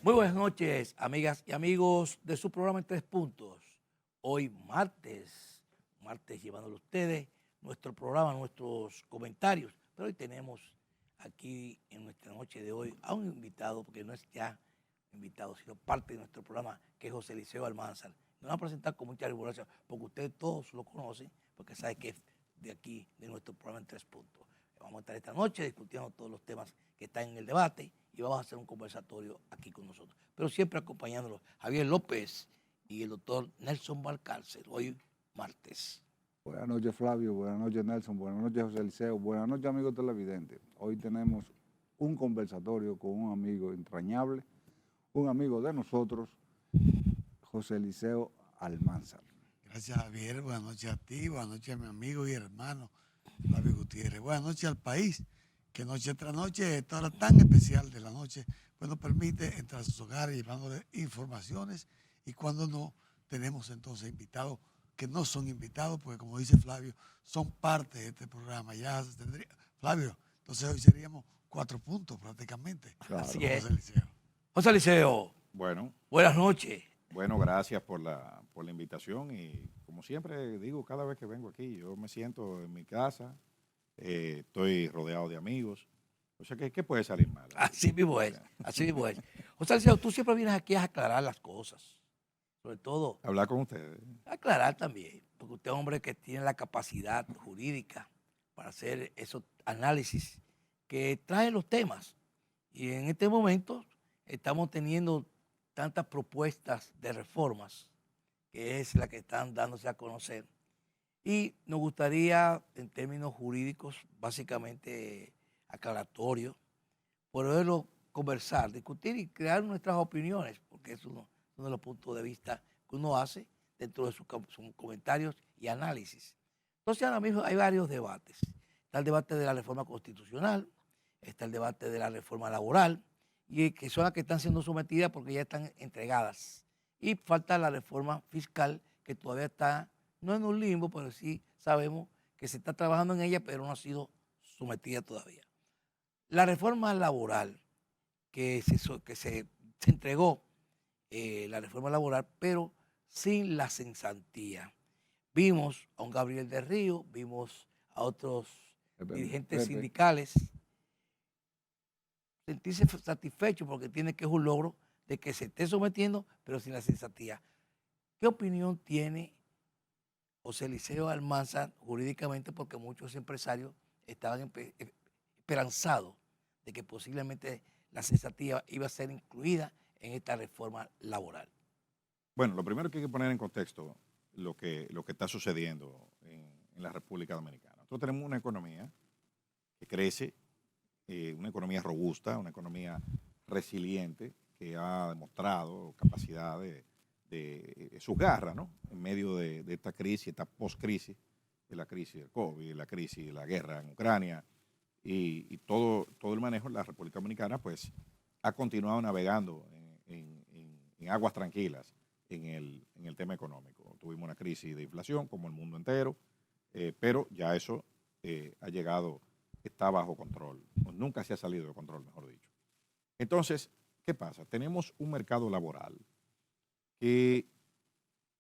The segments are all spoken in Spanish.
Muy buenas noches, amigas y amigos de su programa en Tres Puntos. Hoy martes llevándole a ustedes nuestro programa, nuestros comentarios. Pero hoy tenemos aquí en nuestra noche de hoy a un invitado, porque no es ya invitado, sino parte de nuestro programa, que es José Liceo Almanzar. Nos va a presentar con mucha rigurosidad, porque ustedes todos lo conocen, porque saben que es de aquí, de nuestro programa en Tres Puntos. Vamos a estar esta noche discutiendo todos los temas que están en el debate y vamos a hacer un conversatorio aquí con nosotros. Pero siempre acompañándolos Javier López y el doctor Nelson Valcárcel, hoy martes. Buenas noches, Flavio. Buenas noches, Nelson. Buenas noches, José Liceo. Buenas noches, amigos televidentes. Hoy tenemos un conversatorio con un amigo entrañable, un amigo de nosotros, José Liceo Almanzar. Gracias, Javier. Buenas noches a ti, buenas noches a mi amigo y hermano Flavio Gutiérrez. Buenas noches al país, que noche tras noche, esta hora tan especial de la noche, pues nos permite entrar a sus hogares llevándole informaciones, y cuando no, tenemos entonces invitados que no son invitados, porque como dice Flavio, son parte de este programa. Ya se tendría, Flavio, entonces hoy seríamos 4 puntos prácticamente. Claro. Así es. José Liceo. José Liceo, Bueno, buenas noches. gracias por la invitación y como siempre digo, cada vez que vengo aquí, yo me siento en mi casa, estoy rodeado de amigos, o sea, ¿qué puede salir mal? Así mismo es, así mismo es. José Liceo, tú siempre vienes aquí a aclarar las cosas, sobre todo Hablar con ustedes. aclarar también, porque usted es un hombre que tiene la capacidad jurídica para hacer esos análisis que traen los temas. Y en este momento estamos teniendo tantas propuestas de reformas, que es la que están dándose a conocer. Y nos gustaría, en términos jurídicos, básicamente aclaratorios, poderlo conversar, discutir y crear nuestras opiniones, porque es uno de los puntos de vista que uno hace dentro de sus comentarios y análisis. Entonces ahora mismo hay varios debates. Está el debate de la reforma constitucional, está el debate de la reforma laboral, y que son las que están siendo sometidas porque ya están entregadas. Y falta la reforma fiscal, que todavía está, no en un limbo, pero sí sabemos que se está trabajando en ella, pero no ha sido sometida todavía. La reforma laboral, se entregó, la reforma laboral, pero sin la cesantía. Vimos a un Gabriel del Río, vimos a otros dirigentes Pepe. sindicales sentirse satisfechos porque tiene que es un logro de que se esté sometiendo, pero sin la cesantía. ¿Qué opinión tiene José Liceo Almanzar jurídicamente? Porque muchos empresarios estaban esperanzados de que posiblemente la cesantía iba a ser incluida en esta reforma laboral. Bueno, lo primero que hay que poner en contexto lo que está sucediendo en la República Dominicana. Nosotros tenemos una economía que crece, una economía robusta, una economía resiliente, que ha demostrado capacidad de su garra, ¿no? En medio de esta crisis, esta post-crisis, de la crisis del COVID, la crisis de la guerra en Ucrania y todo el manejo, la República Dominicana pues ha continuado navegando en aguas tranquilas en el tema económico. Tuvimos una crisis de inflación como el mundo entero, pero ya eso ha llegado, está bajo control, o nunca se ha salido de control, mejor dicho. Entonces, ¿qué pasa? Tenemos un mercado laboral que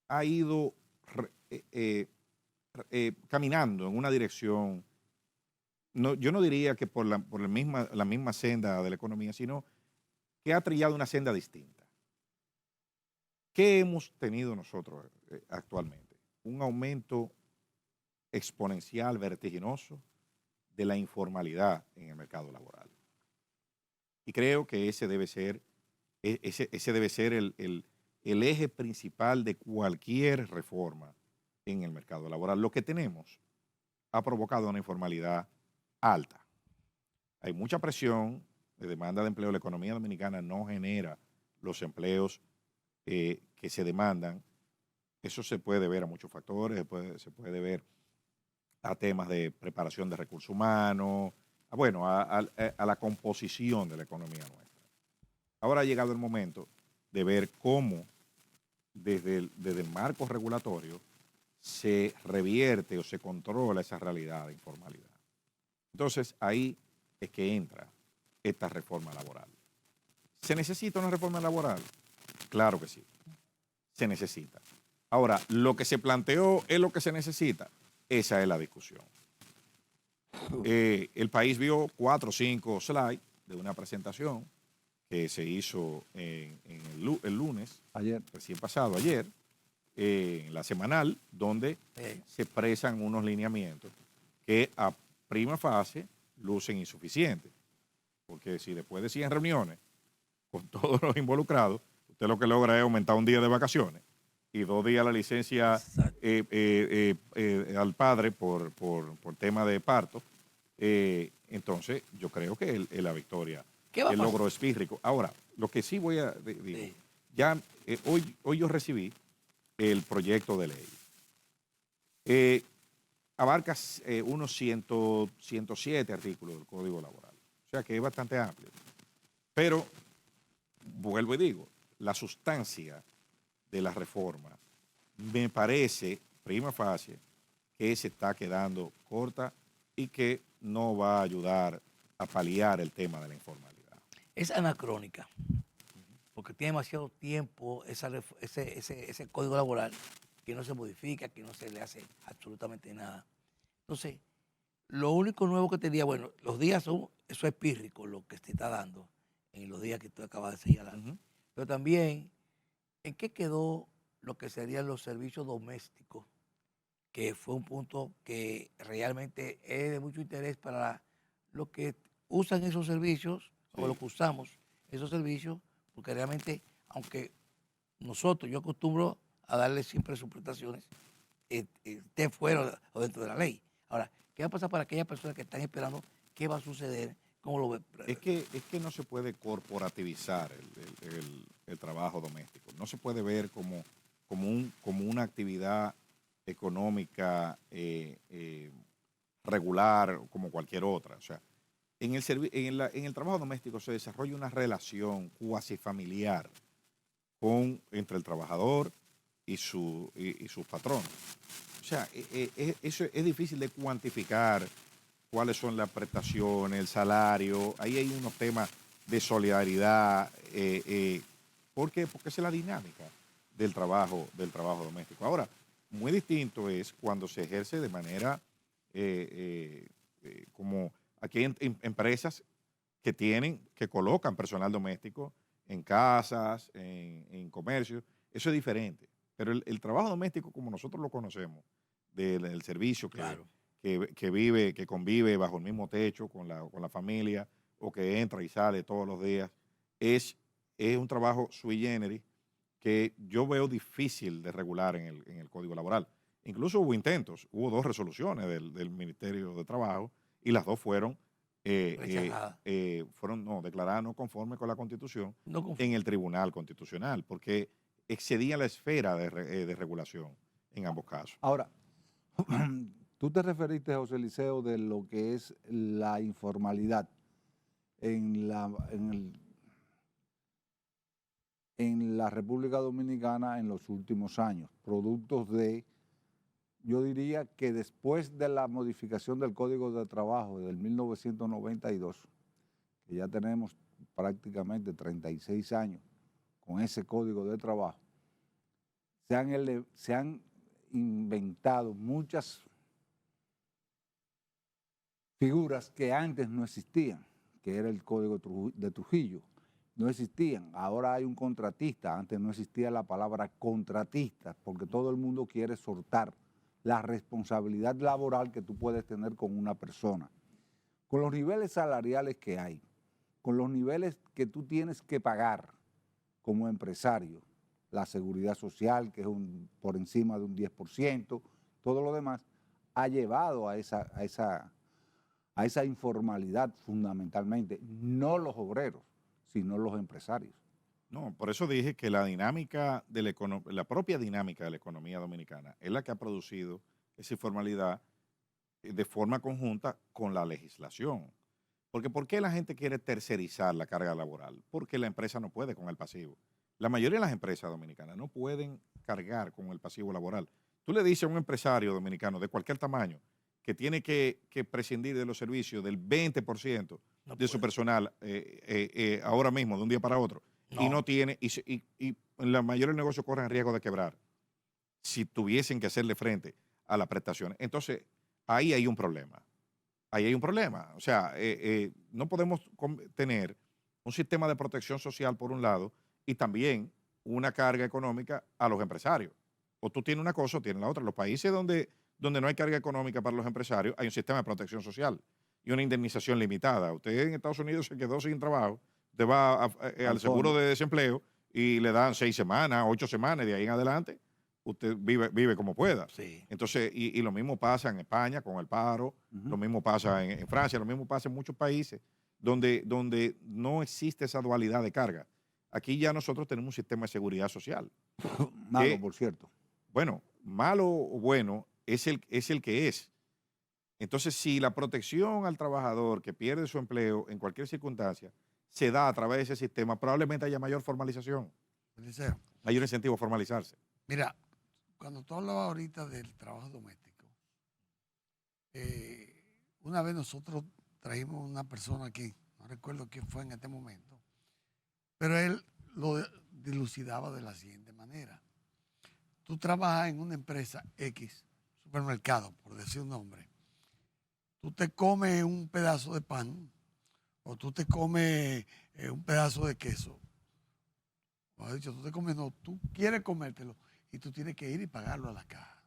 ha ido caminando en una dirección, no, yo no diría que por la misma senda de la economía, sino que ha trillado una senda distinta. ¿Qué hemos tenido nosotros actualmente? Un aumento exponencial, vertiginoso de la informalidad en el mercado laboral. Y creo que ese debe ser el eje principal de cualquier reforma en el mercado laboral. Lo que tenemos ha provocado una informalidad alta. Hay mucha presión de demanda de empleo. La economía dominicana no genera los empleos que se demandan. Eso se puede ver a muchos factores, se puede ver a temas de preparación de recursos humanos, a la composición de la economía nuestra. Ahora ha llegado el momento de ver cómo desde el marco regulatorio se revierte o se controla esa realidad de informalidad. Entonces ahí es que entra esta reforma laboral. ¿Se necesita una reforma laboral? Claro que sí, se necesita. Ahora, lo que se planteó es lo que se necesita. Esa es la discusión. El país vio 4 o 5 slides de una presentación que se hizo en el lunes, Ayer. recién pasado, ayer, en la semanal, donde se expresan unos lineamientos que a prima fase lucen insuficientes. Porque si después de 100 reuniones con todos los involucrados, usted lo que logra es aumentar un día de vacaciones y 2 días la licencia al padre por tema de parto, entonces yo creo que la victoria, el logro es pírrico. Ahora, lo que sí voy a decir, ya hoy yo recibí el proyecto de ley. Abarca unos 107 artículos del Código Laboral, o sea que es bastante amplio. Pero, vuelvo y digo, la sustancia de la reforma me parece, prima facie, que se está quedando corta y que no va a ayudar a paliar el tema de la informalidad. Es anacrónica, porque tiene demasiado tiempo ese código laboral que no se modifica, que no se le hace absolutamente nada. Entonces, lo único nuevo que tenía, bueno, los días son, eso es pírrico lo que se está dando en los días que tú acabas de señalar. Pero también, ¿en qué quedó lo que serían los servicios domésticos? Que fue un punto que realmente es de mucho interés para los que usan esos servicios, o los que usamos esos servicios, porque realmente, aunque yo acostumbro a darle siempre sus prestaciones, esté fuera o dentro de la ley. Ahora, ¿qué va a pasar para aquellas personas que están esperando? ¿Qué va a suceder? ¿Cómo lo ve? Es que no se puede corporativizar el trabajo doméstico. No se puede ver como una actividad económica regular como cualquier otra. O sea, en el trabajo doméstico se desarrolla una relación cuasi familiar entre el trabajador y sus patrones. O sea, eso es difícil de cuantificar cuáles son las prestaciones, el salario. Ahí hay unos temas de solidaridad. Porque esa es la dinámica del trabajo doméstico. Ahora, muy distinto es cuando se ejerce de manera como aquí hay empresas que colocan personal doméstico en casas, en comercios. Eso es diferente. Pero el trabajo doméstico, como nosotros lo conocemos, del servicio que convive bajo el mismo techo con la familia o que entra y sale todos los días, es un trabajo sui generis que yo veo difícil de regular en el Código Laboral. Incluso hubo 2 resoluciones del Ministerio de Trabajo y las 2 fueron declaradas no conformes con la Constitución en el Tribunal Constitucional, porque excedían la esfera de regulación en ambos casos. Ahora, tú te referiste, José Eliseo, de lo que es la informalidad en la República Dominicana en los últimos años, productos de, yo diría que después de la modificación del Código de Trabajo del 1992, que ya tenemos prácticamente 36 años con ese Código de Trabajo, se han inventado muchas figuras que antes no existían, que era el Código de Trujillo. No existían. Ahora hay un contratista. Antes no existía la palabra contratista, porque todo el mundo quiere soltar la responsabilidad laboral que tú puedes tener con una persona. Con los niveles salariales que hay, con los niveles que tú tienes que pagar como empresario, la seguridad social, que es por encima de un 10%, todo lo demás, ha llevado a esa informalidad fundamentalmente, no los obreros, sino los empresarios. No, por eso dije que la propia dinámica de la economía dominicana es la que ha producido esa informalidad de forma conjunta con la legislación. Porque ¿por qué la gente quiere tercerizar la carga laboral? Porque la empresa no puede con el pasivo. La mayoría de las empresas dominicanas no pueden cargar con el pasivo laboral. Tú le dices a un empresario dominicano de cualquier tamaño que tiene que prescindir de los servicios del 20% No de su puede. personal ahora mismo, de un día para otro, y no tiene, y la mayoría de los negocios corren riesgo de quebrar si tuviesen que hacerle frente a las prestaciones. Entonces, ahí hay un problema. Ahí hay un problema. O sea, no podemos tener un sistema de protección social por un lado y también una carga económica a los empresarios. O tú tienes una cosa o tienes la otra. Los países donde no hay carga económica para los empresarios, hay un sistema de protección social y una indemnización limitada. Usted en Estados Unidos se quedó sin trabajo, usted va al seguro de desempleo y le dan 6 semanas, 8 semanas, y de ahí en adelante usted vive como pueda. Sí. Entonces, y lo mismo pasa en España con el paro, lo mismo pasa en Francia, lo mismo pasa en muchos países donde no existe esa dualidad de carga. Aquí ya nosotros tenemos un sistema de seguridad social. Malo, por cierto. Bueno, malo o bueno es el que es. Entonces, si la protección al trabajador que pierde su empleo en cualquier circunstancia se da a través de ese sistema, probablemente haya mayor formalización, Eliseo, mayor incentivo a formalizarse. mira, cuando tú hablabas ahorita del trabajo doméstico, una vez nosotros trajimos una persona aquí, no recuerdo quién fue en este momento, pero él lo dilucidaba de la siguiente manera. Tú trabajas en una empresa X, supermercado, por decir un nombre. Tú te comes un pedazo de pan o tú te comes un pedazo de queso. O dicho, tú te comes, no, tú quieres comértelo y tú tienes que ir y pagarlo a la caja.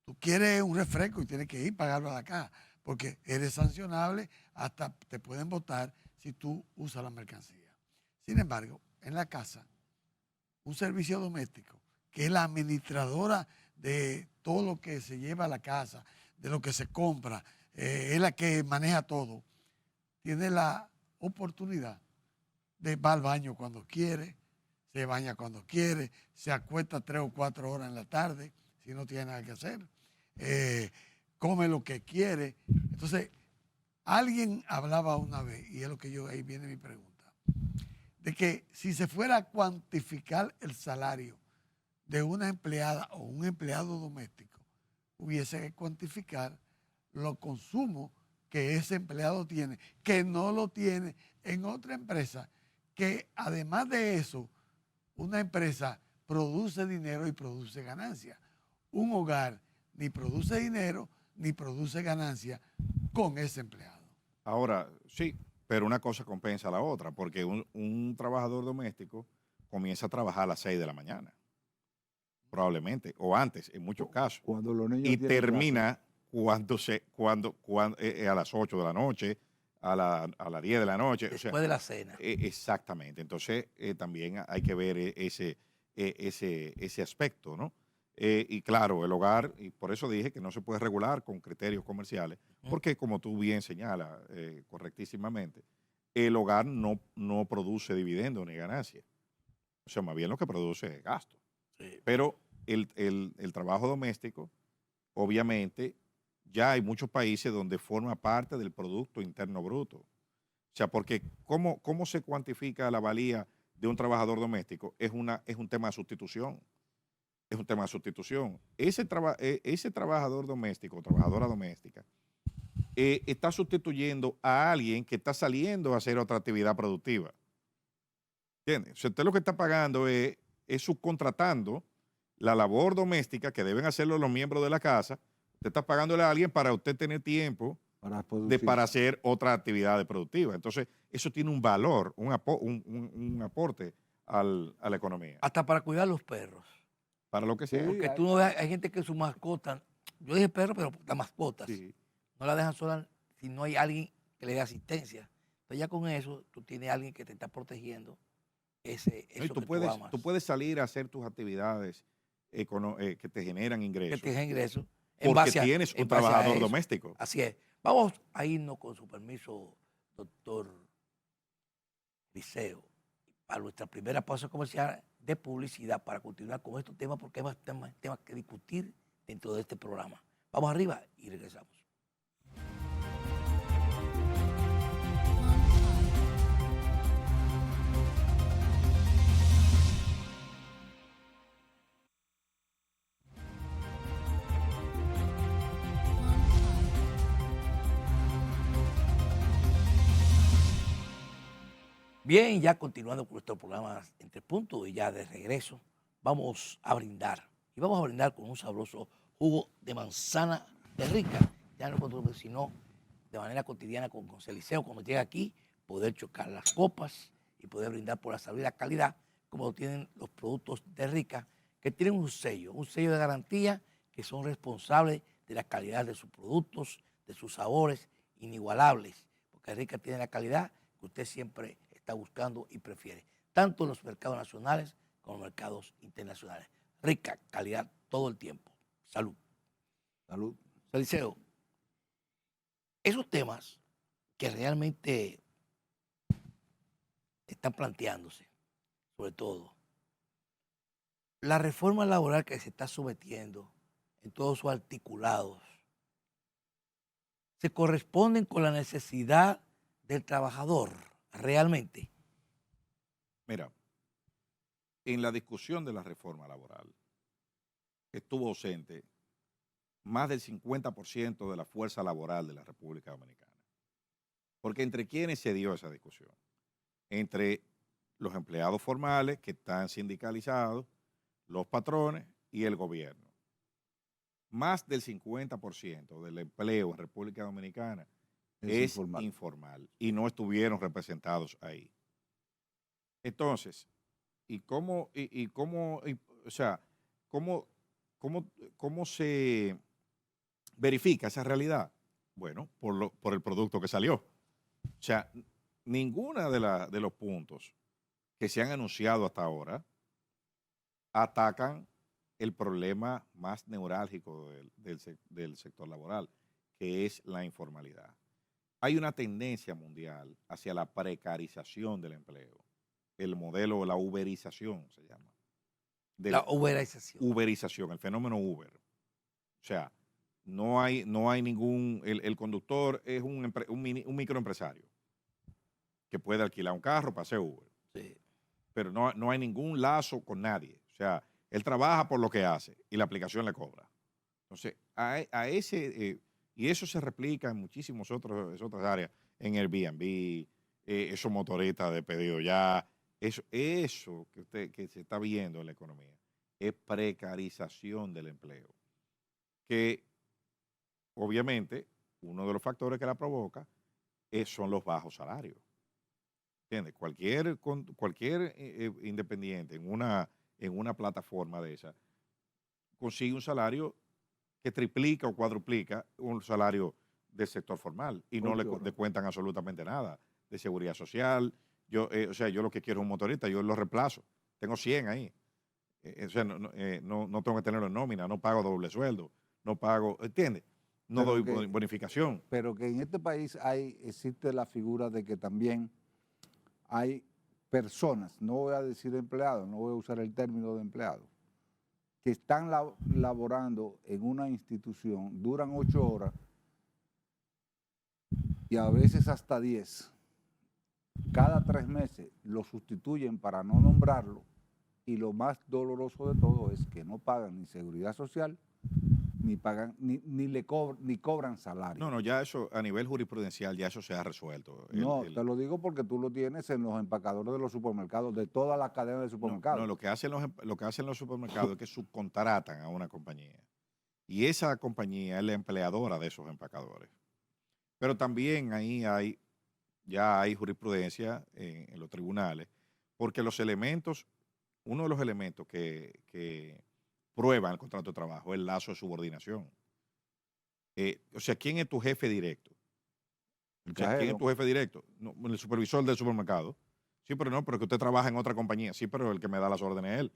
Tú quieres un refresco y tienes que ir y pagarlo a la caja, porque eres sancionable, hasta te pueden votar si tú usas la mercancía. Sin embargo, en la casa, un servicio doméstico, que es la administradora de todo lo que se lleva a la casa, de lo que se compra, es la que maneja todo, tiene la oportunidad de va al baño cuando quiere, se baña cuando quiere, se acuesta 3 o 4 horas en la tarde, si no tiene nada que hacer, come lo que quiere. Entonces, alguien hablaba una vez, y es lo que ahí viene mi pregunta, de que si se fuera a cuantificar el salario de una empleada o un empleado doméstico, hubiese que cuantificar los consumos que ese empleado tiene, que no lo tiene en otra empresa, que además de eso, una empresa produce dinero y produce ganancia. Un hogar ni produce dinero ni produce ganancia con ese empleado. Ahora, sí, pero una cosa compensa a la otra, porque un trabajador doméstico comienza a trabajar a las 6 de la mañana, probablemente, o antes, en muchos casos, Cuando los niños y tienen termina a las 8 de la noche, a las 10 de la noche. Después de la cena. Exactamente. Entonces, también hay que ver ese aspecto, ¿no? Y claro, el hogar, y por eso dije que no se puede regular con criterios comerciales, porque como tú bien señalas correctísimamente, el hogar no produce dividendos ni ganancias. O sea, más bien lo que produce es gasto. Sí. Pero el trabajo doméstico, obviamente, ya hay muchos países donde forma parte del Producto Interno Bruto. O sea, porque ¿cómo se cuantifica la valía de un trabajador doméstico? Es un tema de sustitución. Es un tema de sustitución. Ese trabajador doméstico o trabajadora doméstica está sustituyendo a alguien que está saliendo a hacer otra actividad productiva. ¿Entiendes? O sea, usted lo que está pagando es subcontratando la labor doméstica que deben hacerlo los miembros de la casa. Usted está pagándole a alguien para usted tener tiempo para hacer otra actividad productiva. Entonces, eso tiene un valor, un aporte a la economía. Hasta para cuidar los perros. Para lo que sea. Porque tú no ves, hay gente que su mascota, yo dije perro, pero las mascotas, Sí. no la dejan sola si no hay alguien que le dé asistencia. Entonces ya con eso, tú tienes a alguien que te está protegiendo eso No, y que tú amas. tú puedes salir a hacer tus actividades que te generan ingresos. Que te genere ingresos. Porque tienes un trabajador doméstico. Así es. Vamos a irnos con su permiso, doctor Eliseo, para nuestra primera pausa comercial de publicidad para continuar con estos temas, porque hay más temas que discutir dentro de este programa. Vamos arriba y regresamos. Bien, ya continuando con nuestro programa Entre Puntos y ya de regreso, vamos a brindar. Y vamos a brindar con un sabroso jugo de manzana de rica. Ya no control, sino de manera cotidiana con José Liceo, cuando llega aquí, poder chocar las copas y poder brindar por la salud y la calidad, como lo tienen los productos de rica, que tienen un sello de garantía, que son responsables de la calidad de sus productos, de sus sabores inigualables, porque rica tiene la calidad que usted siempre está buscando y prefiere, tanto en los mercados nacionales como en los mercados internacionales. Rica calidad todo el tiempo. Salud. Salud. Eliseo, esos temas que realmente están planteándose, sobre todo, la reforma laboral que se está sometiendo en todos sus articulados, se corresponden con la necesidad del trabajador realmente. Mira, en la discusión de la reforma laboral estuvo ausente más del 50% de la fuerza laboral de la República Dominicana. Porque ¿entre quiénes se dio esa discusión? Entre los empleados formales que están sindicalizados, los patrones y el gobierno. Más del 50% del empleo en República Dominicana es informal y no estuvieron representados ahí. Entonces, o sea, cómo se verifica esa realidad? Bueno, por el producto que salió. O sea, ninguna de los puntos que se han anunciado hasta ahora atacan el problema más neurálgico del sector laboral, que es la informalidad. Hay una tendencia mundial hacia la precarización del empleo. El modelo, la uberización se llama. La uberización. Uberización, el fenómeno Uber. O sea, no hay ningún, el conductor es un microempresario que puede alquilar un carro para hacer Uber. Sí. Pero no hay ningún lazo con nadie. O sea, él trabaja por lo que hace y la aplicación le cobra. Entonces, y eso se replica en muchísimas otras áreas, en Airbnb, esos motoristas de pedido ya, eso que se está viendo en la economía, es precarización del empleo. Que obviamente uno de los factores que la provoca son los bajos salarios. ¿Entiendes? Cualquier independiente en una plataforma de esa consigue un salario que triplica o cuadruplica un salario del sector formal y no le cuentan absolutamente nada de seguridad social. Yo lo que quiero es un motorista, yo lo reemplazo. Tengo 100 ahí. O sea, no tengo que tenerlo en nómina, no pago doble sueldo, no pago, ¿entiendes? No doy bonificación. Pero que en este país existe la figura de que también hay personas, no voy a decir empleados, no voy a usar el término de empleados, que están laborando en una institución, duran 8 horas y a veces hasta 10. Cada 3 meses lo sustituyen para no nombrarlo y lo más doloroso de todo es que no pagan ni seguridad social, ni pagan, ni cobran salario. No, ya eso a nivel jurisprudencial ya eso se ha resuelto. Te lo digo porque tú lo tienes en los empacadores de los supermercados, de toda la cadena de supermercados. No, lo que hacen los supermercados es que subcontratan a una compañía. Y esa compañía es la empleadora de esos empacadores. Pero también ahí ya hay jurisprudencia en los tribunales, porque uno de los elementos que prueban el contrato de trabajo es el lazo de subordinación. O sea, ¿quién es tu jefe directo? ¿Quién es tu jefe directo? No, el supervisor del supermercado. Sí, pero que usted trabaja en otra compañía. Sí, pero el que me da las órdenes es él.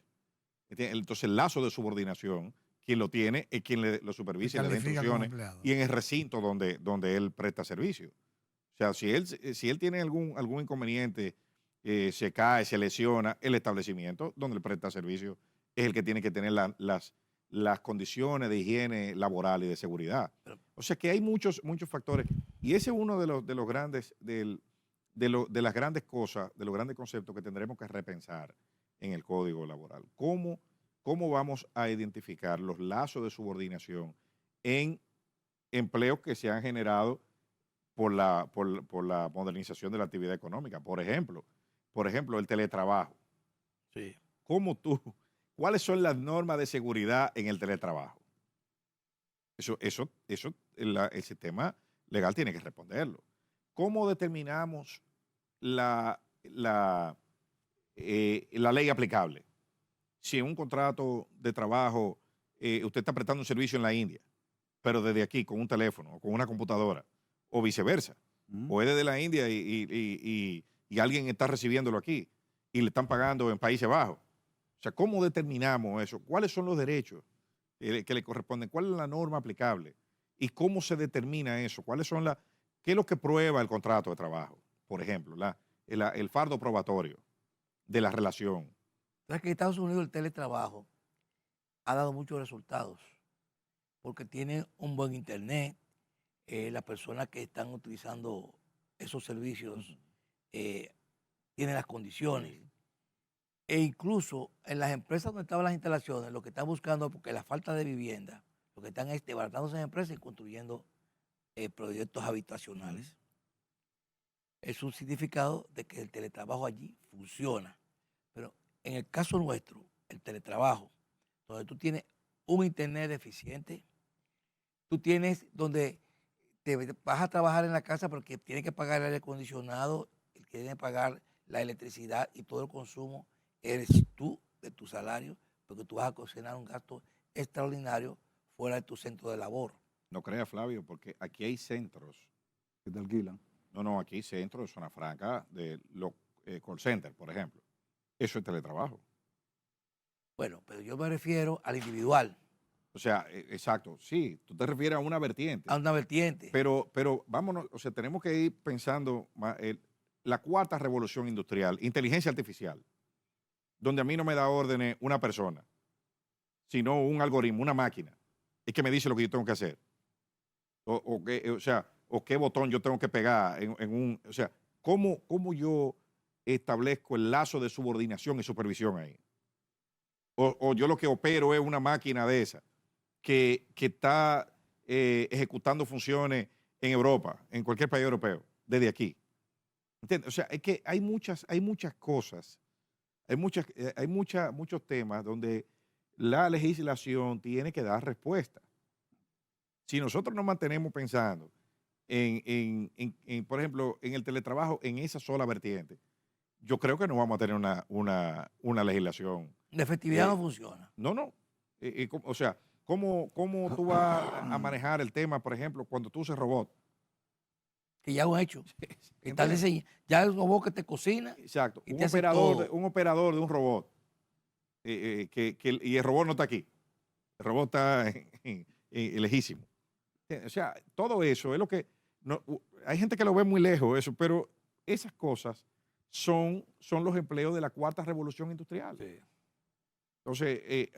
Entonces, el lazo de subordinación, quien lo tiene es quien lo supervisa y le da instrucciones. Y en el recinto donde él presta servicio. O sea, si él tiene algún inconveniente, se cae, se lesiona, el establecimiento donde él presta servicio es el que tiene que tener las condiciones de higiene laboral y de seguridad. O sea que hay muchos factores. Y ese es uno de los grandes, de las grandes cosas, de los grandes conceptos que tendremos que repensar en el Código Laboral. ¿Cómo vamos a identificar los lazos de subordinación en empleos que se han generado por la modernización de la actividad económica? Por ejemplo, por ejemplo, el teletrabajo. Sí. ¿Cuáles son las normas de seguridad en el teletrabajo? El sistema legal tiene que responderlo. ¿Cómo determinamos la ley aplicable? Si en un contrato de trabajo usted está prestando un servicio en la India, pero desde aquí con un teléfono o con una computadora, o viceversa, o es desde la India y alguien está recibiéndolo aquí y le están pagando en Países Bajos. O sea, ¿cómo determinamos eso? ¿Cuáles son los derechos que le corresponden? ¿Cuál es la norma aplicable? ¿Y cómo se determina eso? ¿Qué es lo que prueba el contrato de trabajo? Por ejemplo, el fardo probatorio de la relación. Sabes que en Estados Unidos el teletrabajo ha dado muchos resultados porque tiene un buen internet. Las personas que están utilizando esos servicios tienen las condiciones. E incluso en las empresas donde estaban las instalaciones, lo que están buscando, porque la falta de vivienda, lo que están es desbaratándose en empresas y construyendo proyectos habitacionales. Es un significado de que el teletrabajo allí funciona. Pero en el caso nuestro, el teletrabajo, donde tú tienes un internet eficiente, tú tienes donde te vas a trabajar en la casa porque tienes que pagar el aire acondicionado, tienes que pagar la electricidad y todo el consumo, eres tú de tu salario, porque tú vas a cocinar un gasto extraordinario fuera de tu centro de labor. No creas, Flavio, porque aquí hay centros. Que te alquilan. No, aquí hay centros de zona franca de los call centers, por ejemplo. Eso es teletrabajo. Bueno, pero yo me refiero al individual, O sea, exacto, sí, tú te refieres a una vertiente. a una vertiente. Pero vámonos, o sea, tenemos que ir pensando la cuarta revolución industrial, inteligencia artificial, donde a mí no me da órdenes una persona, sino un algoritmo, una máquina, es que me dice lo que yo tengo que hacer. O qué botón yo tengo que pegar o sea, ¿cómo yo establezco el lazo de subordinación y supervisión ahí? O yo lo que opero es una máquina de esa que está ejecutando funciones en Europa, en cualquier país europeo, desde aquí. ¿Entiendes? O sea, es que hay muchas cosas, muchos temas donde la legislación tiene que dar respuesta. Si nosotros nos mantenemos pensando por ejemplo, en el teletrabajo, en esa sola vertiente, yo creo que no vamos a tener una legislación. La efectividad no funciona. No. O sea, ¿cómo tú vas a manejar el tema, por ejemplo, cuando tú usas robot? Que ya lo han hecho. Ya el robot que te cocina. Exacto. Y Un te hace operador, todo. un operador de un robot. Y el robot no está aquí. El robot está lejísimo. O sea, todo eso es lo que... hay gente que lo ve muy lejos, eso, pero esas cosas son los empleos de la cuarta revolución industrial. Sí. Entonces,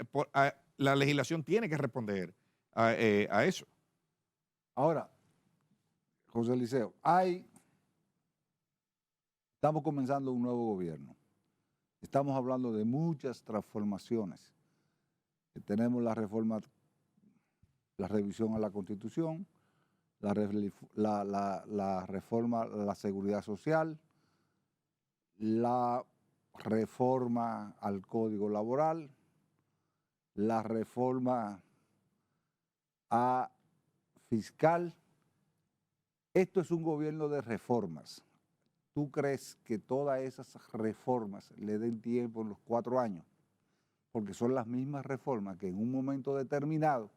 la legislación tiene que responder a eso. Ahora, José Eliseo, estamos comenzando un nuevo gobierno. Estamos hablando de muchas transformaciones. Tenemos la reforma, la revisión a la Constitución, la reforma a la seguridad social, la reforma al Código Laboral, la reforma a fiscal. Esto es un gobierno de reformas. ¿Tú crees que todas esas reformas le den tiempo en los 4 años? Porque son las mismas reformas que en un momento determinado,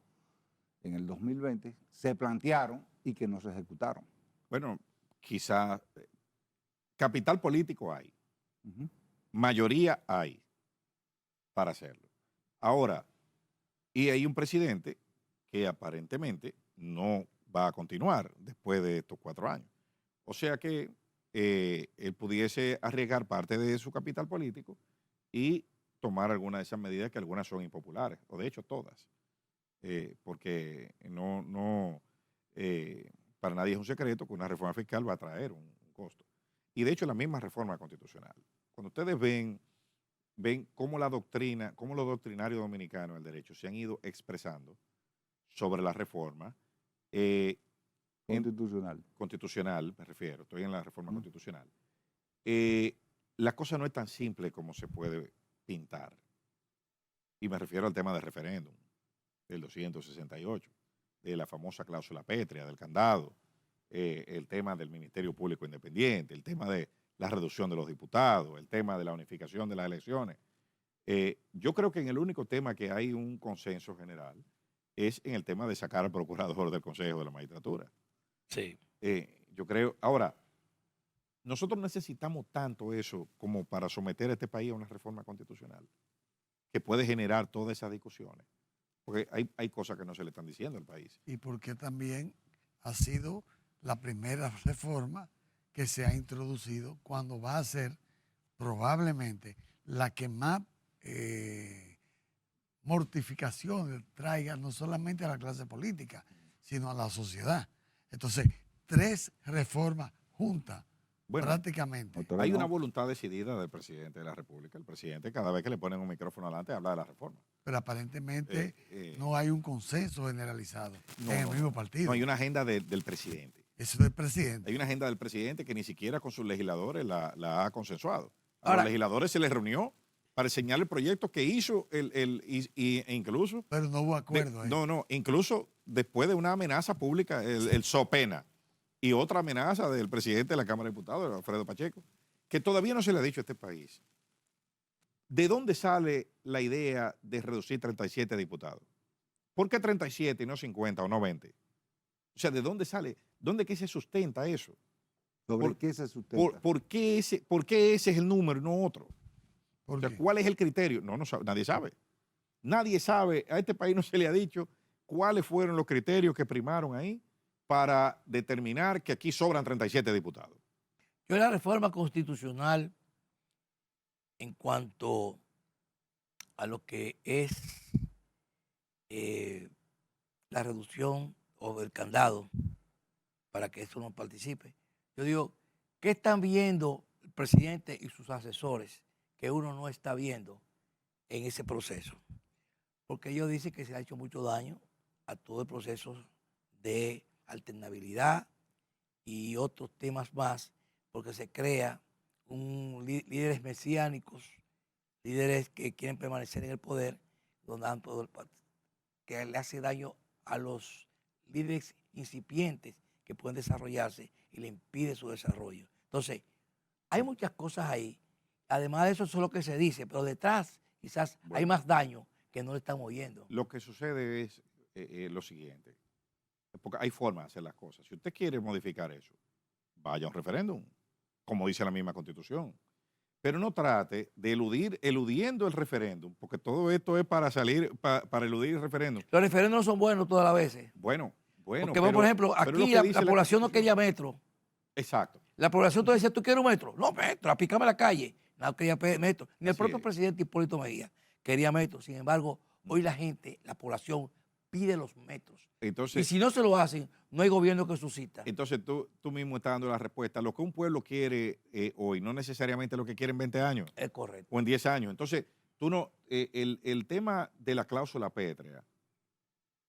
en el 2020, se plantearon y que no se ejecutaron. Bueno, quizá capital político hay, mayoría hay para hacerlo. Ahora, y hay un presidente que aparentemente no va a continuar después de estos 4 años. O sea que él pudiese arriesgar parte de su capital político y tomar algunas de esas medidas, que algunas son impopulares, o de hecho todas, porque para nadie es un secreto que una reforma fiscal va a traer un costo. Y de hecho la misma reforma constitucional. Cuando ustedes ven cómo la doctrina, cómo los doctrinarios dominicanos del derecho se han ido expresando sobre la reforma, Constitucional. Constitucional, me refiero, estoy en la reforma constitucional. la cosa no es tan simple como se puede pintar. Y me refiero al tema del referéndum, del 268, de la famosa cláusula pétrea, del candado, el tema del Ministerio Público Independiente, el tema de la reducción de los diputados, el tema de la unificación de las elecciones. Yo creo que en el único tema que hay un consenso general es en el tema de sacar al procurador del Consejo de la Magistratura. Sí. Yo creo, ahora, nosotros necesitamos tanto eso como para someter a este país a una reforma constitucional que puede generar todas esas discusiones. Porque hay cosas que no se le están diciendo al país. Y porque también ha sido la primera reforma que se ha introducido cuando va a ser probablemente la que más mortificación traiga no solamente a la clase política, sino a la sociedad. Entonces, 3 reformas juntas, Bueno, prácticamente. hay una voluntad decidida del presidente de la República. El presidente, cada vez que le ponen un micrófono adelante, habla de la reforma. Pero aparentemente no hay un consenso generalizado en el mismo partido. No, hay una agenda del presidente. Eso del presidente. Hay una agenda del presidente que ni siquiera con sus legisladores la ha consensuado. A Ahora, los legisladores se les reunió para enseñar el proyecto que hizo e incluso... Pero no hubo acuerdo ahí. No, incluso después de una amenaza pública, el SOPENA, y otra amenaza del presidente de la Cámara de Diputados, Alfredo Pacheco, que todavía no se le ha dicho a este país. ¿De dónde sale la idea de reducir 37 diputados? ¿Por qué 37 y no 50 o no 20? O sea, ¿de dónde sale? ¿Dónde que se sustenta eso? ¿Sobre qué se sustenta? ¿Por qué ese es el número y no otro? ¿Por O sea, qué? ¿cuál es el criterio? No sabe, nadie sabe. Nadie sabe, a este país no se le ha dicho cuáles fueron los criterios que primaron ahí para determinar que aquí sobran 37 diputados. yo la reforma constitucional en cuanto a lo que es la reducción o el candado para que eso no participe. Yo digo, ¿qué están viendo el presidente y sus asesores que uno no está viendo en ese proceso? Porque ellos dicen que se ha hecho mucho daño a todo el proceso de alternabilidad y otros temas más, porque se crea líderes mesiánicos, líderes que quieren permanecer en el poder, donde dan todo el que le hace daño a los líderes incipientes que pueden desarrollarse y le impide su desarrollo. Entonces, hay muchas cosas ahí. Además de eso es lo que se dice, pero detrás quizás hay más daño que no le estamos oyendo. Lo que sucede es lo siguiente, porque hay formas de hacer las cosas. Si usted quiere modificar eso, vaya a un referéndum, como dice la misma Constitución. Pero no trate de eludiendo el referéndum, porque todo esto es para para eludir el referéndum. Los referendos no son buenos todas las veces. Bueno. Porque, por ejemplo, pero aquí la población no quería metro. Exacto. La población te decía, ¿tú quieres un metro? No, metro, apícame la calle. No quería metro. Ni el Así propio es. presidente Hipólito Mejía quería metro. Sin embargo, hoy la gente, la población, pide los metros. Y Entonces, si no se lo hacen, no hay gobierno que suscita. entonces tú mismo estás dando la respuesta. Lo que un pueblo quiere hoy, no necesariamente lo que quiere en 20 años Es correcto. o en 10 años. Entonces, el tema de la cláusula pétrea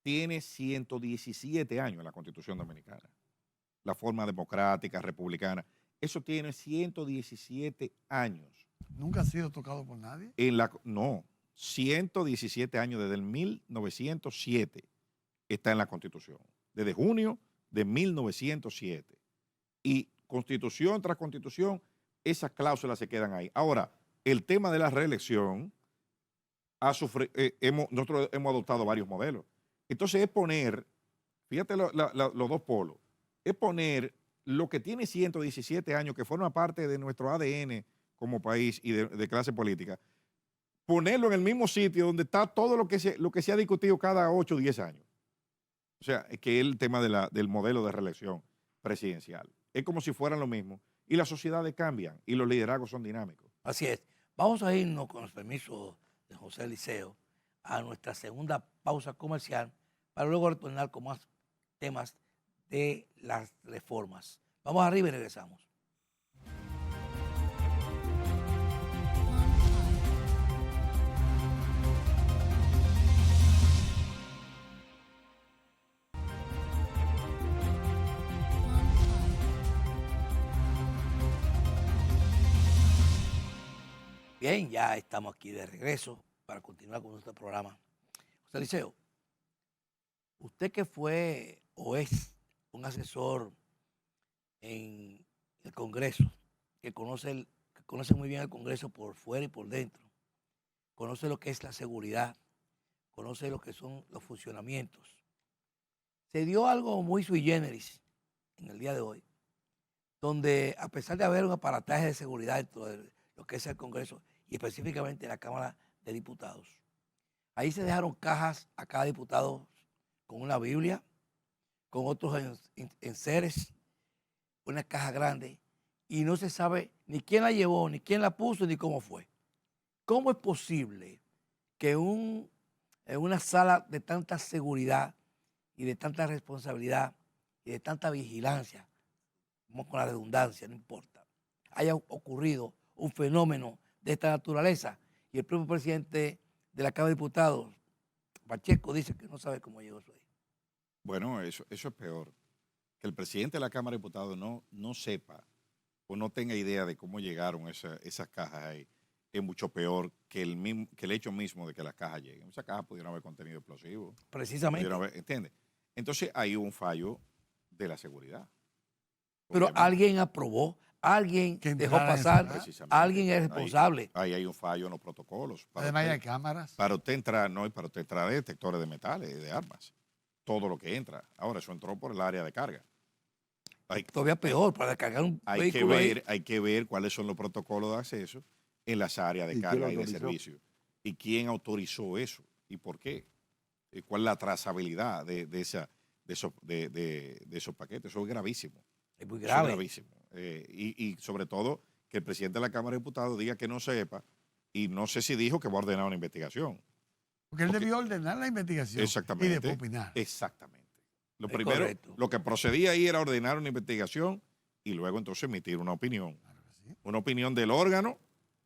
tiene 117 años en la Constitución Dominicana. La forma democrática, republicana, eso tiene 117 años. ¿Nunca ha sido tocado por nadie? No, 117 años desde el 1907 está en la Constitución. Desde junio de 1907. Y Constitución tras Constitución, esas cláusulas se quedan ahí. Ahora, el tema de la reelección, nosotros hemos adoptado varios modelos. Entonces es poner, fíjate los dos polos, es poner lo que tiene 117 años, que forma parte de nuestro ADN como país y de clase política, ponerlo en el mismo sitio donde está todo lo que se ha discutido cada 8 o 10 años. O sea, que es el tema del modelo de reelección presidencial. Es como si fueran lo mismo. Y las sociedades cambian y los liderazgos son dinámicos. Así es. Vamos a irnos, con el permiso de José Eliseo, a nuestra segunda pausa comercial para luego retornar con más temas de las reformas. Vamos arriba y regresamos. Bien, ya estamos aquí de regreso para continuar con nuestro programa. José Liceo, usted que fue o es un asesor en el Congreso, que conoce muy bien el Congreso por fuera y por dentro, conoce lo que es la seguridad, conoce lo que son los funcionamientos. Se dio algo muy sui generis en el día de hoy, donde a pesar de haber un aparataje de seguridad dentro de lo que es el Congreso y específicamente la Cámara de Diputados, ahí se dejaron cajas a cada diputado con una Biblia, con otros enseres, una caja grande, y no se sabe ni quién la llevó, ni quién la puso, ni cómo fue. ¿Cómo es posible que en una sala de tanta seguridad y de tanta responsabilidad y de tanta vigilancia, vamos con la redundancia, no importa, haya ocurrido un fenómeno de esta naturaleza? Y el propio presidente de la Cámara de Diputados, Pacheco, dice que no sabe cómo llegó eso ahí. Bueno, eso es peor. Que el presidente de la Cámara de Diputados no sepa o no tenga idea de cómo llegaron esas cajas ahí es mucho peor que el hecho mismo de que las cajas lleguen. Esas cajas pudieron haber contenido explosivo. Precisamente. ¿Entiendes? Entonces hay un fallo de la seguridad. Pero Obviamente. Alguien aprobó, alguien Que dejó entrara pasar, Precisamente. alguien es responsable. Ahí hay un fallo en los protocolos. Además hay cámaras. Para usted entrar, no, y para usted entrar de detectores de metales, de armas. Todo lo que entra. Ahora, eso entró por el área de carga. Todavía peor, para descargar un vehículo hay que ver cuáles son los protocolos de acceso en las áreas de ¿Y quién carga lo y de autorizó? servicio. ¿Y quién autorizó eso? ¿Y por qué? ¿Cuál es la trazabilidad de esos paquetes? Eso es gravísimo. es muy Eso grave. es gravísimo. Y sobre todo que el presidente de la Cámara de Diputados diga que no sepa, y no sé si dijo que va a ordenar una investigación. Porque él debió ordenar la investigación Exactamente. y después opinar. Exactamente. Lo Es primero, correcto. lo que procedía ahí era ordenar una investigación y luego entonces emitir una opinión. Claro que sí. Una opinión del órgano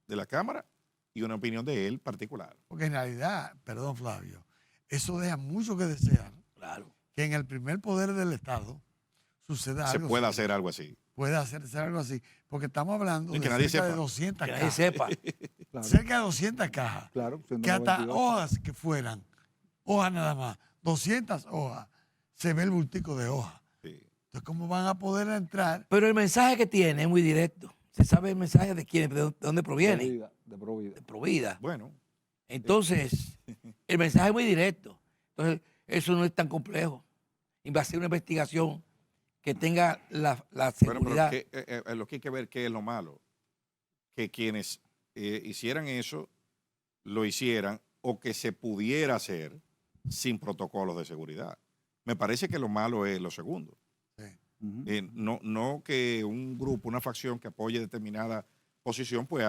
de la Cámara y una opinión de él particular. Porque en realidad, perdón Flavio, eso deja mucho que desear. Claro. Que en el primer poder del Estado suceda Se algo. puede similar. hacer algo así. Puede hacerse algo así. Porque estamos hablando Y de que nadie cerca de sepa. 200 Que nadie cajas. sepa. Claro, Cerca de 200 cajas. claro, siendo Que hasta 92. hojas que fueran, hojas nada más, 200 hojas, se ve el bultico de hojas. Sí. Entonces, ¿cómo van a poder entrar? Pero el mensaje que tiene es muy directo. Se sabe el mensaje de quién, de dónde proviene. De Provida. De Provida. Bueno, Entonces, el mensaje es muy directo. Entonces, eso no es tan complejo. Y va a ser una investigación que tenga la pero seguridad. lo que hay que ver qué es lo malo. Que quienes hicieran eso, lo hicieran o que se pudiera hacer sin protocolos de seguridad. Me parece que lo malo es lo segundo. Ujú. No que un grupo, una facción que apoye determinada posición, pues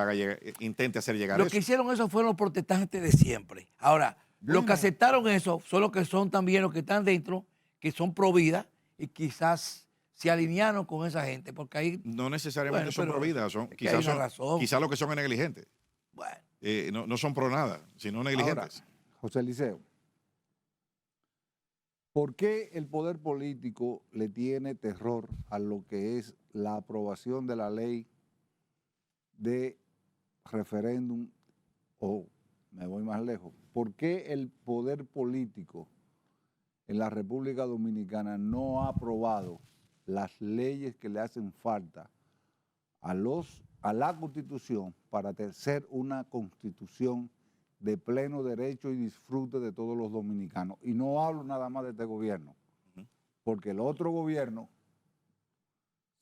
intente hacer llegar Lo eso. que hicieron eso fueron los protestantes de siempre. Ahora, los Bueno. que aceptaron eso son los que son también los que están dentro, que son pro vida y quizás se alinearon con esa gente, porque ahí, No necesariamente Bueno, son pero pro vida, son, es que hay una razón. quizás lo que son es negligentes. bueno, No son pro nada, sino negligentes. Ahora, José Liceo, ¿por qué el poder político le tiene terror a lo que es la aprobación de la ley de referéndum? O me voy más lejos, ¿por qué el poder político en la República Dominicana no ha aprobado las leyes que le hacen falta a la Constitución para ser una Constitución de pleno derecho y disfrute de todos los dominicanos? Y no hablo nada más de este gobierno, porque el otro gobierno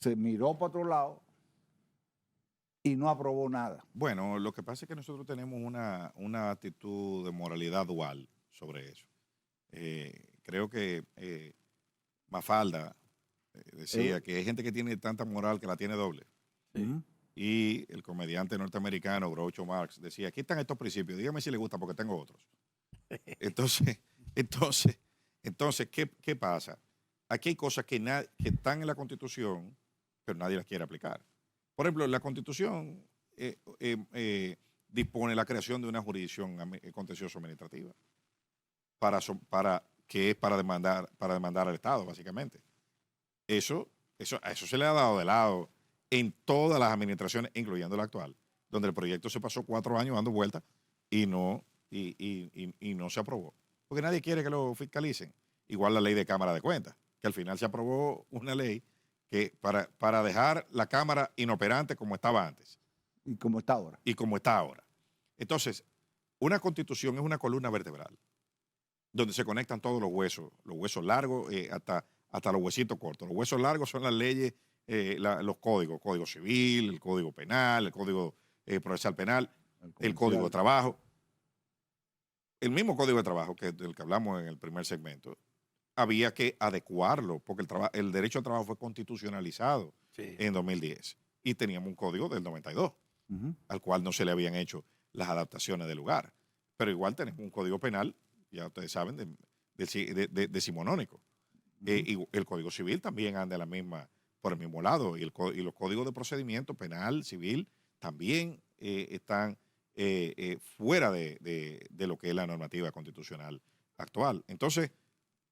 se miró para otro lado y no aprobó nada. Bueno, lo que pasa es que nosotros tenemos una actitud de moralidad dual sobre eso. Creo que Mafalda decía que hay gente que tiene tanta moral que la tiene doble. Ujú. Y el comediante norteamericano Groucho Marx decía, aquí están estos principios, dígame si le gusta porque tengo otros. Entonces ¿qué pasa? Aquí hay cosas que están en la Constitución, pero nadie las quiere aplicar. Por ejemplo, la Constitución dispone la creación de una jurisdicción contencioso administrativa que es para demandar al Estado, básicamente. A eso se le ha dado de lado en todas las administraciones, incluyendo la actual. donde el proyecto se pasó 4 años dando vueltas y no, y no se aprobó. Porque nadie quiere que lo fiscalicen. Igual la ley de Cámara de Cuentas, que al final se aprobó una ley que para dejar la Cámara inoperante como estaba antes Y como está ahora. y como está ahora. Entonces, una constitución es una columna vertebral donde se conectan todos los huesos largos hasta los huesitos cortos. Los huesos largos son las leyes, los códigos, código civil, el código penal, el código procesal penal, el código de trabajo. El mismo código de trabajo del que hablamos en el primer segmento, había que adecuarlo, porque el derecho al trabajo fue constitucionalizado en 2010 y teníamos un código del 92, al cual no se le habían hecho las adaptaciones del lugar. Pero igual tenemos un código penal, ya ustedes saben, decimonónico. Y el Código Civil también anda por el mismo lado, y los códigos de procedimiento penal, civil, también están fuera de lo que es la normativa constitucional actual. Entonces,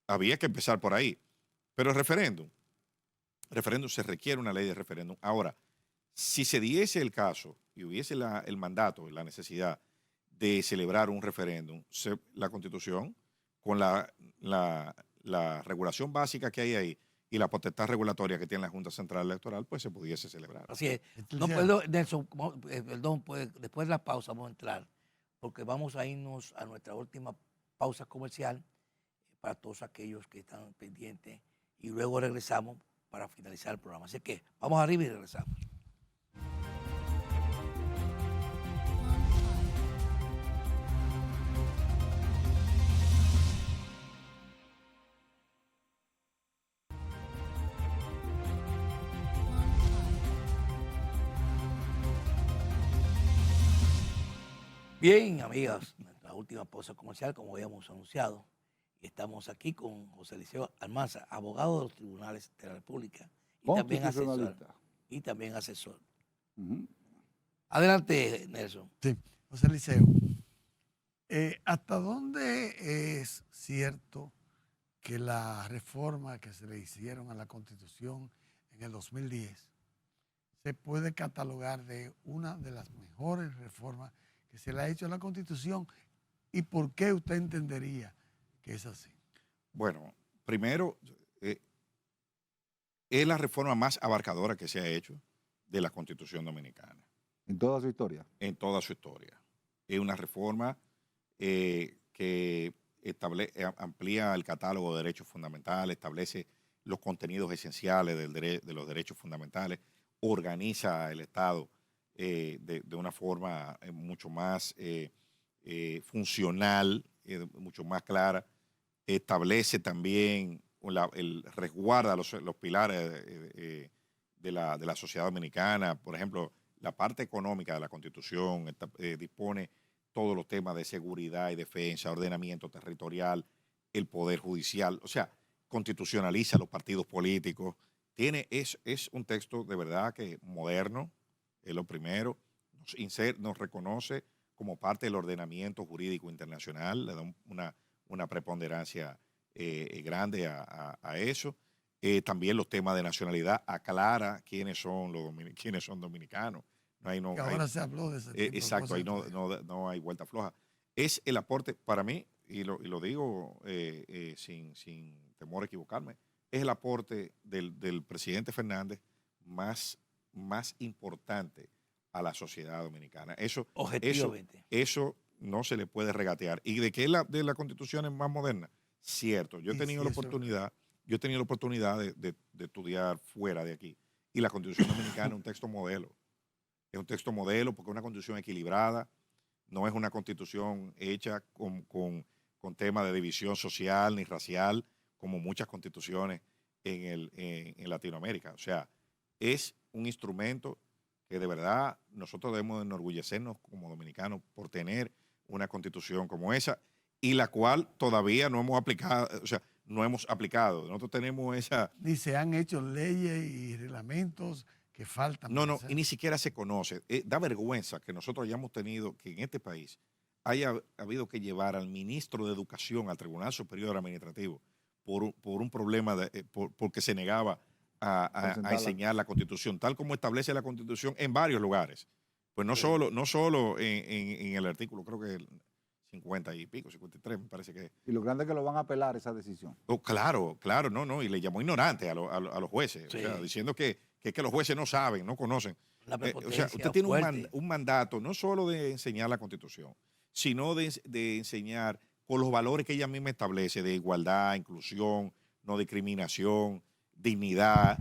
había que empezar por ahí. Pero el referéndum se requiere una ley de referéndum. Ahora, si se diese el caso y hubiese el mandato, la necesidad de celebrar un referéndum, la Constitución, con la regulación básica que hay ahí y la potestad regulatoria que tiene la Junta Central Electoral, pues se pudiese celebrar. Así es. No, Entonces, perdón, Nelson, perdón, pues, después de la pausa vamos a entrar, porque vamos a irnos a nuestra última pausa comercial para todos aquellos que están pendientes y luego regresamos para finalizar el programa. Así que vamos arriba y regresamos. Bien, amigas, nuestra última pausa comercial, como habíamos anunciado, y estamos aquí con José Eliseo Almanza, abogado de los tribunales de la República Constitucionalista. y también asesor. Ujú. Adelante, Nelson. sí, José Eliseo, ¿hasta dónde es cierto que la reforma que se le hicieron a la Constitución en el 2010 se puede catalogar de una de las mejores reformas que se le ha hecho a la Constitución? ¿Y por qué usted entendería que es así? Bueno, primero, es la reforma más abarcadora que se ha hecho de la Constitución Dominicana En toda su historia. en toda su historia. Es una reforma que amplía el catálogo de derechos fundamentales, establece los contenidos esenciales de los derechos fundamentales, organiza el Estado de una forma mucho más funcional, mucho más clara, establece también resguarda los pilares de la sociedad dominicana. Por ejemplo, la parte económica de la Constitución dispone todos los temas de seguridad y defensa, ordenamiento territorial, el poder judicial, o sea, constitucionaliza los partidos políticos. Es un texto de verdad que moderno, es lo primero, nos reconoce como parte del ordenamiento jurídico internacional, le da una preponderancia grande a eso. También los temas de nacionalidad, aclara quiénes son dominicanos. Ahora se habló de ese tipo de exacto, cosas. ahí no hay vuelta floja. Es el aporte, para mí, y lo digo sin temor a equivocarme, es el aporte del presidente Fernández más importante a la sociedad dominicana. Objetivamente. Eso no se le puede regatear. Y de que es de las constituciones más modernas, cierto. Yo he tenido la oportunidad de estudiar fuera de aquí. Y la Constitución Dominicana es un texto modelo. Es un texto modelo porque es una constitución equilibrada, no es una constitución hecha con temas de división social ni racial, como muchas constituciones en Latinoamérica. O sea, es un instrumento que de verdad nosotros debemos enorgullecernos como dominicanos por tener una constitución como esa y la cual todavía no hemos aplicado, o sea, no hemos aplicado. Nosotros tenemos esa... Ni se han hecho leyes y reglamentos que faltan. No, y ni siquiera se conoce. Da vergüenza que nosotros hayamos tenido que en este país haya habido que llevar al ministro de Educación al Tribunal Superior Administrativo por un problema, porque se negaba a enseñar la Constitución, tal como establece la Constitución en varios lugares. Pues no solo en el artículo, creo que 50 y pico, 53, me parece que. Y lo grande es que lo van a apelar esa decisión. Oh, claro, no, y le llamó ignorante a los jueces, Sí. o sea, diciendo que los jueces no saben, no conocen. La O sea, prepotencia usted tiene fuerte. un mandato no solo de enseñar la Constitución, sino de enseñar con los valores que ella misma establece de igualdad, inclusión, no discriminación, dignidad.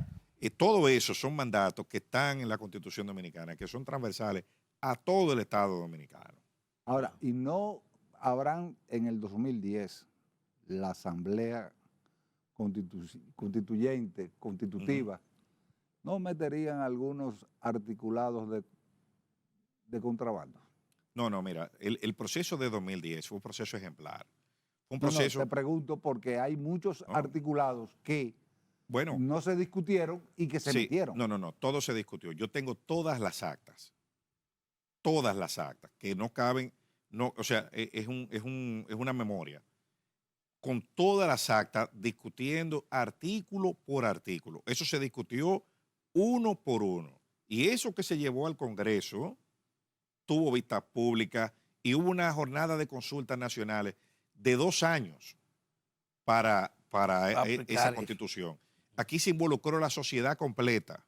Todo eso son mandatos que están en la Constitución Dominicana, que son transversales a todo el Estado dominicano. Ahora, y no habrán en el 2010 la Asamblea Constitutiva, ¿no meterían algunos articulados de contrabando? No, mira, el proceso de 2010 fue un proceso ejemplar. Fue un No, proceso, te pregunto porque hay muchos No. articulados que bueno, no se discutieron y que se sí, metieron. no, todo se discutió. Yo tengo todas las actas, que no caben, no, o sea, es una memoria, con todas las actas discutiendo artículo por artículo. Eso se discutió uno por uno. Y eso que se llevó al Congreso tuvo vistas públicas y hubo una jornada de consultas nacionales de 2 años para aplicar esa eso. Constitución. Aquí se involucró la sociedad completa.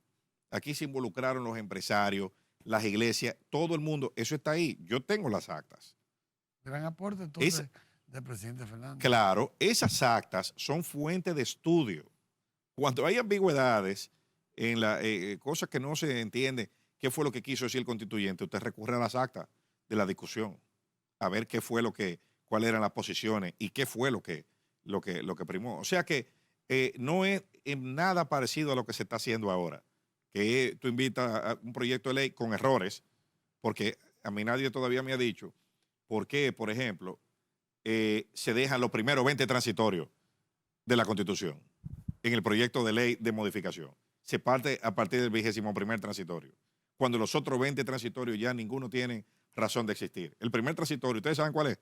Aquí se involucraron los empresarios, las iglesias, todo el mundo. Eso está ahí. Yo tengo las actas. Gran aporte entonces del presidente Fernández. Claro, esas actas son fuente de estudio. Cuando hay ambigüedades en cosas que no se entienden, qué fue lo que quiso decir el constituyente, usted recurre a las actas de la discusión, a ver cuáles eran las posiciones y qué fue lo que primó. O sea que no es en nada parecido a lo que se está haciendo ahora, que tú invitas a un proyecto de ley con errores, porque a mí nadie todavía me ha dicho por qué, por ejemplo, se dejan los primeros 20 transitorios de la Constitución en el proyecto de ley de modificación. Se parte a partir del 21º transitorio, cuando los otros 20 transitorios ya ninguno tiene razón de existir. El primer transitorio, ¿ustedes saben cuál es?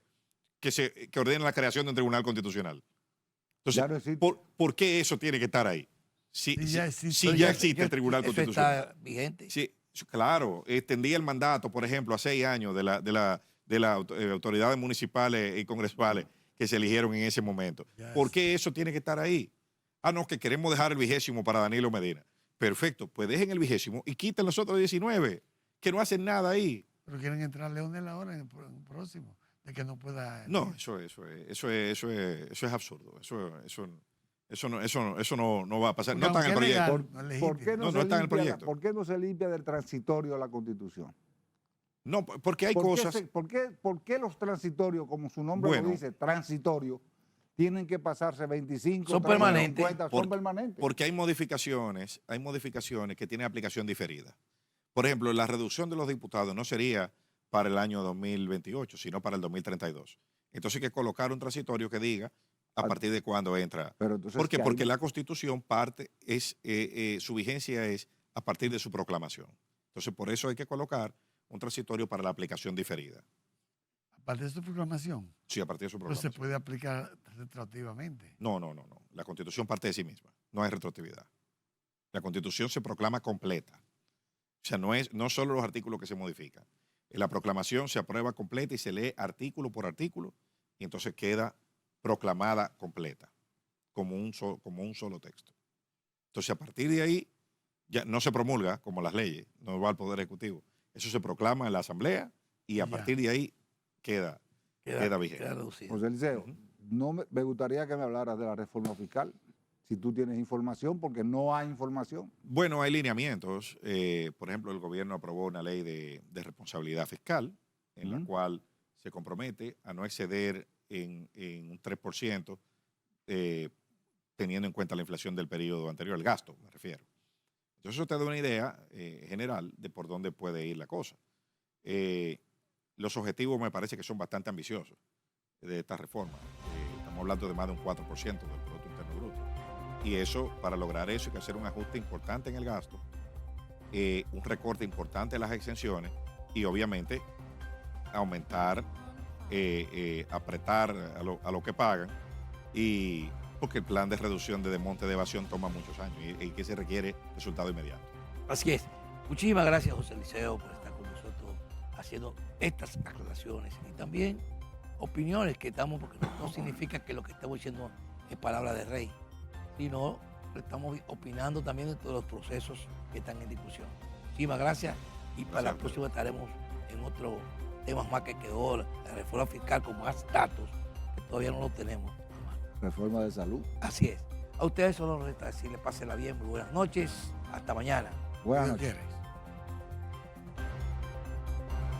Que ordena la creación de un tribunal constitucional. Entonces, Ya no existe. ¿por qué eso tiene que estar ahí? Si ya Pero existe el tribunal eso constitucional. está vigente. Sí, claro, extendía el mandato, por ejemplo, a 6 años de las autoridades municipales y congresuales que se eligieron en ese momento. ¿Por qué eso tiene que estar ahí? No, que queremos dejar el 20º para Danilo Medina. Perfecto, pues dejen el 20º y quiten los otros 19, que no hacen nada ahí. Pero quieren entrar Leonel ahora en el próximo, de que no pueda. No, eso es absurdo. Eso no va a pasar. No está en el proyecto. ¿Por qué No está en el proyecto. ¿Por qué no se limpia del transitorio la Constitución? No, porque hay ¿Por qué cosas. ¿Por qué los transitorios, como su nombre lo dice, transitorio, tienen que pasarse 25, Son 30, permanentes. 50, son permanentes? Porque hay modificaciones que tienen aplicación diferida. Por ejemplo, la reducción de los diputados no sería para el año 2028, sino para el 2032. Entonces hay que colocar un transitorio que diga a partir de cuándo entra. Pero entonces, ¿Por qué? ¿qué hay? Porque la Constitución su vigencia es a partir de su proclamación. Entonces, por eso hay que colocar un transitorio para la aplicación diferida. Aparte de su proclamación, Sí, a partir de su pero se proclamación. puede aplicar retroactivamente. No. La Constitución parte de sí misma. No hay retroactividad. La Constitución se proclama completa. O sea, no solo los artículos que se modifican. La proclamación se aprueba completa y se lee artículo por artículo y entonces queda proclamada completa, como un solo texto. Entonces, a partir de ahí, ya no se promulga como las leyes, no va al Poder Ejecutivo. Eso se proclama en la Asamblea y a partir de ahí queda vigente. Queda reducido. José Eliseo, me gustaría que me hablaras de la reforma fiscal, si tú tienes información, porque no hay información. Bueno, hay lineamientos. Por ejemplo, el gobierno aprobó una ley de responsabilidad fiscal en la cual se compromete a no exceder en un 3%, teniendo en cuenta la inflación del periodo anterior, el gasto, me refiero. Entonces, eso te da una idea general de por dónde puede ir la cosa. Los objetivos me parece que son bastante ambiciosos de esta reforma. Estamos hablando de más de un 4% del Producto Interno Bruto. Y eso, para lograr eso, hay que hacer un ajuste importante en el gasto, un recorte importante en las exenciones y, obviamente, aumentar, apretar a lo que pagan, y porque el plan de reducción de desmonte de evasión toma muchos años y que se requiere resultado inmediato. Así es. Muchísimas gracias, José Eliseo, por estar con nosotros haciendo estas aclaraciones y también opiniones que estamos, porque no significa que lo que estamos diciendo es palabra de rey, sino que estamos opinando también de todos los procesos que están en discusión. Muchísimas gracias y para la próxima estaremos en otros temas más que quedó, la reforma fiscal con más datos que todavía no lo tenemos. Reforma de salud. Así es. A ustedes solo nos resta decirles, pásenla bien, muy buenas noches, hasta mañana. Buenas Dios noches. quiere.